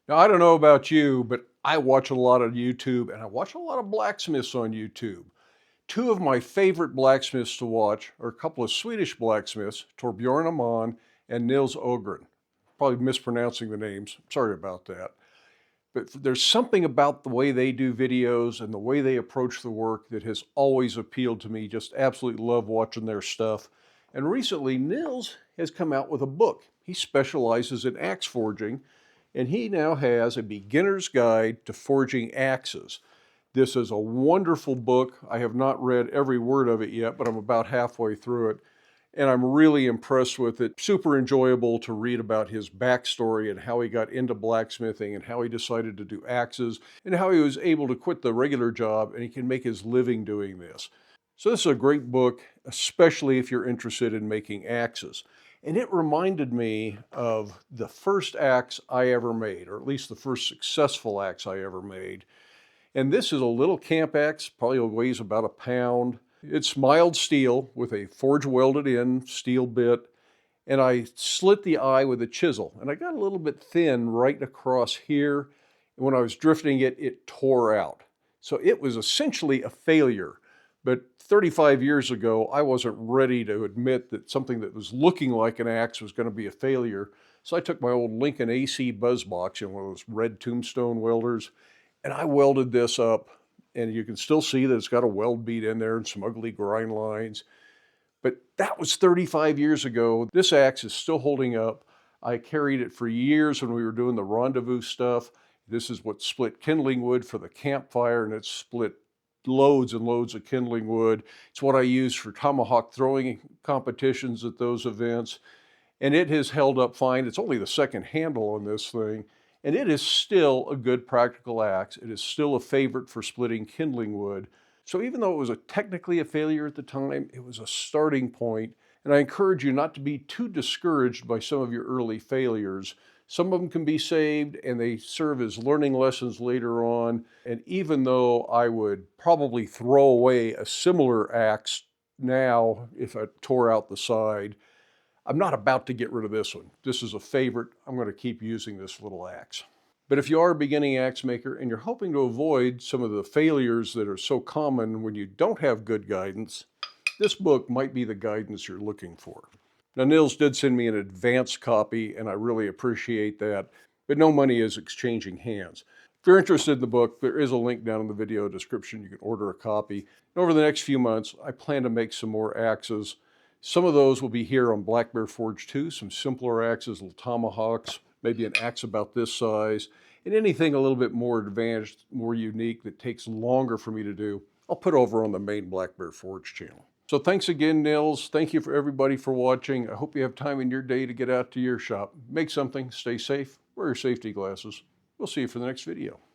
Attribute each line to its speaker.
Speaker 1: Now, I don't know about you, but I watch a lot of YouTube and I watch a lot of blacksmiths on YouTube. Two of my favorite blacksmiths to watch are a couple of Swedish blacksmiths, Torbjörn Aman and Nils Ögren. Probably mispronouncing the names. Sorry about that. But there's something about the way they do videos and the way they approach the work that has always appealed to me. Just absolutely love watching their stuff. And recently, Nils has come out with a book. He specializes in axe forging, and he now has a beginner's guide to forging axes. This is a wonderful book. I have not read every word of it yet, but I'm about halfway through it. And I'm really impressed with it. Super enjoyable to read about his backstory and how he got into blacksmithing and how he decided to do axes and how he was able to quit the regular job and he can make his living doing this. So this is a great book, especially if you're interested in making axes. And it reminded me of the first axe I ever made, or at least the first successful axe I ever made. And this is a little camp axe, probably weighs about a pound. It's mild steel with a forge welded in steel bit. And I slit the eye with a chisel. And I got a little bit thin right across here. And when I was drifting it, it tore out. So it was essentially a failure. But 35 years ago, I wasn't ready to admit that something that was looking like an axe was going to be a failure. So I took my old Lincoln AC buzz box, one of those red tombstone welders, and I welded this up. And you can still see that it's got a weld bead in there and some ugly grind lines. But that was 35 years ago. This axe is still holding up. I carried it for years when we were doing the rendezvous stuff. This is what split kindling wood for the campfire, and it's split loads and loads of kindling wood. It's what I use for tomahawk throwing competitions at those events. And it has held up fine. It's only the second handle on this thing. And it is still a good practical axe. It is still a favorite for splitting kindling wood. So even though it was technically a failure at the time, it was a starting point. And I encourage you not to be too discouraged by some of your early failures. Some of them can be saved and they serve as learning lessons later on. And even though I would probably throw away a similar axe now if I tore out the side, I'm not about to get rid of this one. This is a favorite. I'm going to keep using this little axe. But if you are a beginning axe maker and you're hoping to avoid some of the failures that are so common when you don't have good guidance, this book might be the guidance you're looking for. Now, Nils did send me an advance copy, and I really appreciate that, but no money is exchanging hands. If you're interested in the book, there is a link down in the video description. You can order a copy. And over the next few months, I plan to make some more axes. Some of those will be here on Black Bear Forge 2, some simpler axes, little tomahawks, maybe an axe about this size, and anything a little bit more advanced, more unique that takes longer for me to do, I'll put over on the main Black Bear Forge channel. So thanks again, Nils. Thank you for everybody for watching. I hope you have time in your day to get out to your shop. Make something, stay safe, wear your safety glasses. We'll see you for the next video.